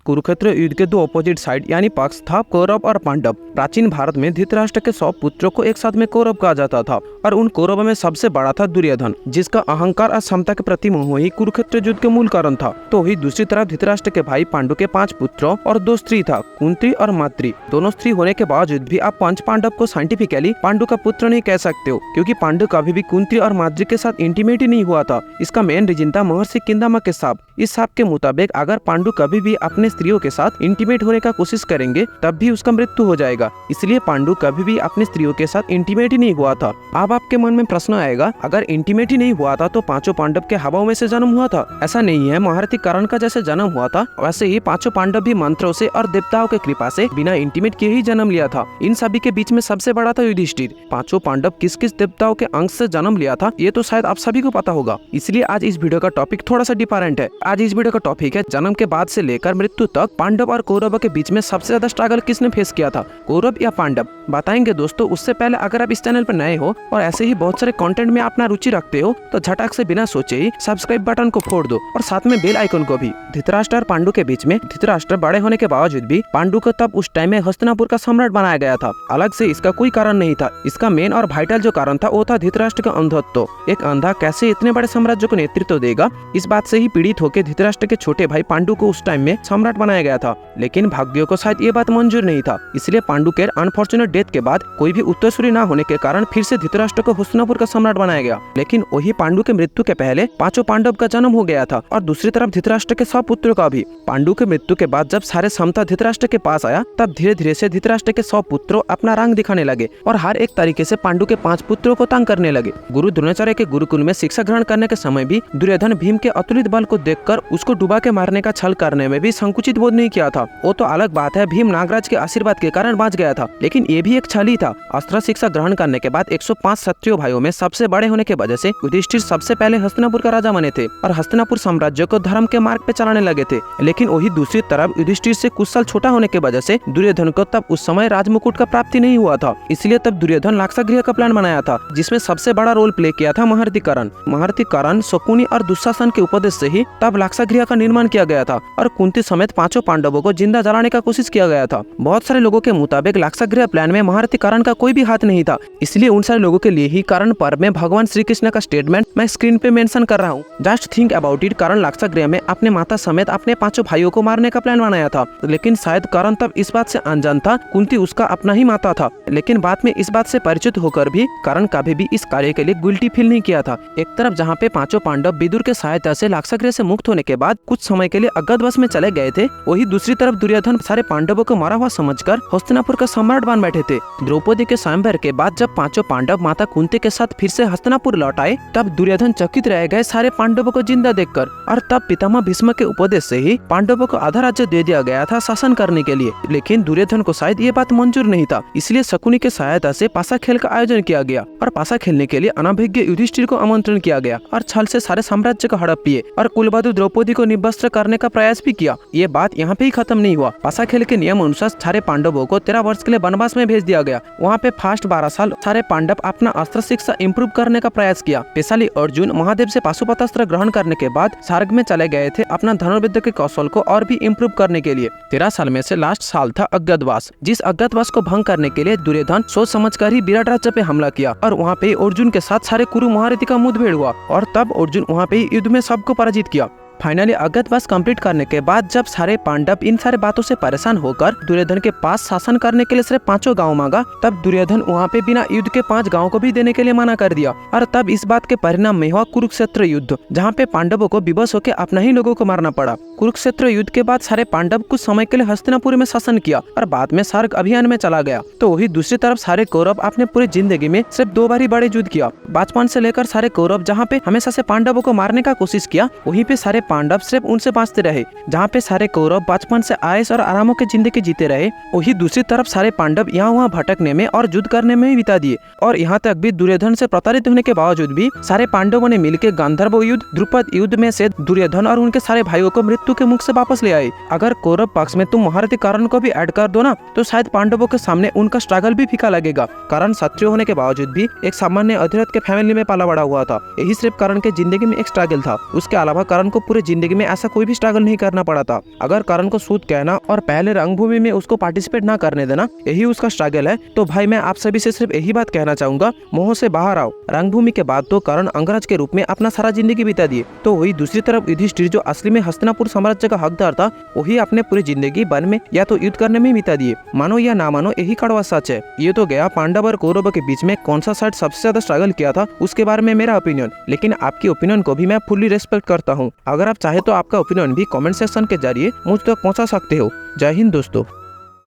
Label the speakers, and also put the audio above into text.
Speaker 1: कुरुक्षेत्र युद्ध के दो अपोजिट साइड यानी पक्ष था कौरव और पांडव। प्राचीन भारत में धृतराष्ट्र के 100 पुत्रों को एक साथ में कौरव कहा जाता था और उन कौरवों में सबसे बड़ा था दुर्योधन, जिसका अहंकार और क्षमता के प्रति मोह ही कुरुक्षेत्र युद्ध के मूल कारण था। तो ही दूसरी तरफ धृतराष्ट्र के भाई पांडु के 5 पुत्रों और 2 स्त्री था, कुंती और माद्री। दोनों स्त्री होने के बावजूद भी आप पंच पांडव को साइंटिफिकली पांडु का पुत्र नहीं कह सकते हो, क्योंकि पांडु कभी भी कुंती और माद्री के साथ इंटीमेट ही नहीं हुआ था। इसका मेन रीजन था महर्षि किंदामा के साप। इस साप के मुताबिक अगर पांडु कभी भी अपने स्त्रियों के साथ इंटीमेट होने का कोशिश करेंगे तब भी उसका मृत्यु हो जाएगा। इसलिए पांडु कभी भी अपनी स्त्रियों के साथ इंटीमेट ही नहीं हुआ था। अब आपके मन में प्रश्न आएगा, अगर इंटीमेट ही नहीं हुआ था तो 5 पांडव के हवाओं में से जन्म हुआ था? ऐसा नहीं है। महारथी कर्ण का जैसे जन्म हुआ था वैसे ही 5 पांडव भी मंत्रों से और देवताओं के कृपा से बिना इंटीमेट किए ही जन्म लिया था। इन सभी के बीच में सबसे बड़ा था युधिष्ठिर। 5 पांडव किस किस देवताओं के अंश से जन्म लिया था ये तो शायद आप सभी को पता होगा। इसलिए आज इस वीडियो का टॉपिक थोड़ा सा डिफरेंट है। आज इस वीडियो का टॉपिक है जन्म के बाद से लेकर मृत्यु तक पांडव और कौरव के बीच में सबसे ज्यादा स्ट्रगल किसने फेस किया था, कौरव या पांडव, बताएंगे दोस्तों। उससे पहले अगर आप इस चैनल पर नए हो और ऐसे ही बहुत सारे कंटेंट में अपना रुचि रखते हो तो झटक से बिना सोचे ही सब्सक्राइब बटन को फोड़ दो और साथ में बेल आइकन को भी। धृतराष्ट्र और पांडु के बीच में धृतराष्ट्र बड़े होने के बावजूद भी पांडु को तब उस टाइम में हस्तिनापुर का सम्राट बनाया गया था। अलग से इसका कोई कारण नहीं था। इसका मेन और वाइटल जो कारण था वो था धृतराष्ट्र का अंधत्व। एक अंधा कैसे इतने बड़े साम्राज्य को नेतृत्व देगा, इस बात से ही पीड़ित होकर धृतराष्ट्र के छोटे भाई पांडु को उस टाइम में सम्राट बनाया गया था। लेकिन भाग्यों को शायद ये बात मंजूर नहीं था। इसलिए पांडु के अनफॉर्चुनेट डेथ के बाद कोई भी उत्तरसूरी न होने के कारण फिर से धृतराष्ट्र को हस्तिनापुर का सम्राट बनाया गया। लेकिन वही पांडु के मृत्यु के पहले 5 पांडव का जन्म हो गया था और दूसरी तरफ धृतराष्ट्र के 100 पुत्रों का भी। पांडु के मृत्यु के बाद जब सारे क्षमता धृतराष्ट्र के पास आया तब धीरे धीरे से धृतराष्ट्र के 100 पुत्रों अपना रंग दिखाने लगे और हर एक तरीके से पांडु के 5 पुत्रों को तंग करने लगे। गुरु द्रोणाचार्य के गुरुकुल में शिक्षा ग्रहण करने के समय भी दुर्योधन भीम के अतुलित बल को देखकर उसको डुबा के मारने का छल करने में भी संकुचित बोध नहीं किया था। वो तो अलग बात है, भीम नागराज के आशीर्वाद के कारण बच गया था, लेकिन ये भी एक छल ही था। अस्त्र शिक्षा ग्रहण करने के बाद 105 क्षत्रिय भाइयों में सबसे बड़े होने की वजह से युधिष्ठिर सबसे पहले हस्तिनापुर का राजा बने थे और हस्तिनापुर साम्राज्य को धर्म के मार्ग पे चलाने लगे थे। लेकिन वही दूसरी तरफ युधिष्ठिर से कुछ साल छोटा होने की वजह से दुर्योधन को तब उस समय राजमुकुट का प्राप्ति नहीं हुआ था। इसलिए तब दुर्योधन लाक्षागृह का प्लान बनाया था, जिसमें सबसे बड़ा रोल प्ले किया था महारथी कर्ण। महारथी कर्ण, शकुनी और दुशासन के उपदेश से ही तब लाक्षागृह का निर्माण किया गया था और कुंती समेत 5 पांडवों को जिंदा जलाने का कोशिश किया गया था। बहुत सारे लोगों के मुताबिक लाक्षागृह प्लान में महारथी कर्ण का कोई भी हाथ नहीं था। इसलिए उन सारे लोगों के लिए ही कर्ण पर्व में भगवान श्री कृष्ण का स्टेटमेंट मैं स्क्रीन पे मेंशन कर रहा हूँ। Just think about it. Karna Lakshagriha में अपने माता समेत अपने 5 भाइयों को मारने का प्लान बनाया था, लेकिन शायद कर्ण तब इस बात से अनजान था कुंती उसका अपना ही माता था। लेकिन बाद में इस बात से परिचित होकर भी कर्ण कभी भी इस कार्य के लिए गिल्टी फील नहीं किया था। एक तरफ जहाँ पे 5 पांडव विदुर के सहायता से लाक्षागृह से मुक्त होने के बाद कुछ समय के लिए अज्ञातवास में चले गए थे, वही दूसरी तरफ दुर्योधन सारे पांडवों को मारा हुआ समझकर हस्तिनापुर का सम्राट बन बैठे थे। द्रौपदी के स्वयंवर के बाद जब 5 पांडव माता कुंती के साथ फिर से हस्तिनापुर लौट आए तब दुर्योधन चकित रह गए सारे पांडवों को जिंदा देखकर। और तब पितामह भीष्म के उपदेश से ही पांडवों को आधा राज्य दे दिया गया था शासन करने के लिए। लेकिन दुर्योधन को शायद ये बात मंजूर नहीं था। इसलिए शकुनी के सहायता से पासा खेल का आयोजन किया गया और पासा खेलने के लिए अनभिज्ञ युधिष्ठिर को आमंत्रण किया गया और छल से सारे साम्राज्य को हड़प लिए और कुलवधु द्रौपदी को निवस्त्र करने का प्रयास भी किया। ये बात यहाँ पे ही खत्म नहीं हुआ। पासा खेल के नियम अनुसार सारे पांडवों को 13 वर्ष के लिए वनवास में भेज दिया गया। वहाँ पे फर्स्ट 12 साल सारे पांडव अपना अस्त्र शिक्षा इम्प्रूव करने का प्रयास किया। स्पेशली अर्जुन महादेव से पाशुपतास्त्र ग्रहण करने के बाद स्वर्ग में चले गए थे अपना धनुर्विद्या के कौशल को और भी इम्प्रूव करने के लिए। 13 साल में से लास्ट साल था अज्ञातवास। जिस अज्ञातवास को भंग करने के लिए दुर्योधन सोच समझकर ही विराट राज्य पे हमला किया और वहाँ पे अर्जुन के साथ सारे कुरु महारथी का मुठभेड़ हुआ और तब अर्जुन वहाँ पे युद्ध में सबको पराजित किया। फाइनली अज्ञातवास कंप्लीट करने के बाद जब सारे पांडव इन सारे बातों से परेशान होकर दुर्योधन के पास शासन करने के लिए सिर्फ 5 गांव मांगा, तब दुर्योधन वहां पे बिना युद्ध के 5 गांव को भी देने के लिए मना कर दिया। और तब इस बात के परिणाम में हुआ कुरुक्षेत्र युद्ध, जहां पे पांडवों को विवश होकर अपना ही लोगों को मारना पड़ा। कुरुक्षेत्र युद्ध के बाद सारे पांडव कुछ समय के लिए हस्तिनापुर में शासन किया और बाद में स्वर्ग अभियान में चला गया। तो वही दूसरी तरफ सारे कौरव अपने पूरी जिंदगी में सिर्फ 2 बार ही बड़े युद्ध किया। बचपन से लेकर सारे कौरव जहाँ पे हमेशा से पांडवों को मारने का कोशिश किया, वहीं पे सारे पांडव सिर्फ उनसे बाँचते रहे। जहाँ पे सारे कौरव बचपन से आयश और आरामों की जिंदगी जीते रहे, वही दूसरी तरफ सारे पांडव यहाँ वहाँ भटकने में और युद्ध करने में ही बिता दिए। और यहाँ तक भी दुर्योधन से प्रताड़ित होने के बावजूद भी सारे पांडवों ने मिलकर गांधर्व युद्ध, द्रुपद युद्ध में से दुर्योधन और उनके सारे भाइयों को मृत्यु के मुख से वापस ले आए। अगर कौरव पक्ष में तुम महारथी कर्ण को भी ऐड कर दो ना, तो शायद पांडवों के सामने उनका स्ट्रगल भी फीका लगेगा। कर्ण क्षत्रिय होने के बावजूद भी एक सामान्य अधिरथ के फैमिली में पाला बड़ा हुआ था। यही सिर्फ कर्ण के जिंदगी में एक स्ट्रगल था। उसके अलावा कर्ण को पूरी पूरे जिंदगी में ऐसा कोई भी स्ट्रगल नहीं करना पड़ा था। अगर करण को सूद कहना और पहले रंगभूमि में उसको पार्टिसिपेट ना करने देना यही उसका स्ट्रगल है, तो भाई मैं आप सभी से सिर्फ यही बात कहना चाहूंगा, मोह से बाहर आओ। रंगभूमि के बाद तो करण अंगराज के रूप में अपना सारा जिंदगी बिता दिए, तो वही दूसरी तरफ युधिष्ठिर जो असली में हस्तिनापुर साम्राज्य का हकदार था, वही अपने पूरी जिंदगी वन में या तो युद्ध करने में बिता दिए। मानो या ना मानो यही कड़वा सच है। ये तो गया पांडव और कौरव के बीच में कौन सा साइड सबसे ज्यादा स्ट्रगल किया था उसके बारे में मेरा ओपिनियन, लेकिन आपकी ओपिनियन को भी मैं फुल्ली रेस्पेक्ट करता हूँ। अगर आप चाहे तो आपका ओपिनियन भी कमेंट सेक्शन के जरिए मुझ तक पहुँचा सकते हो। जय हिंद दोस्तों।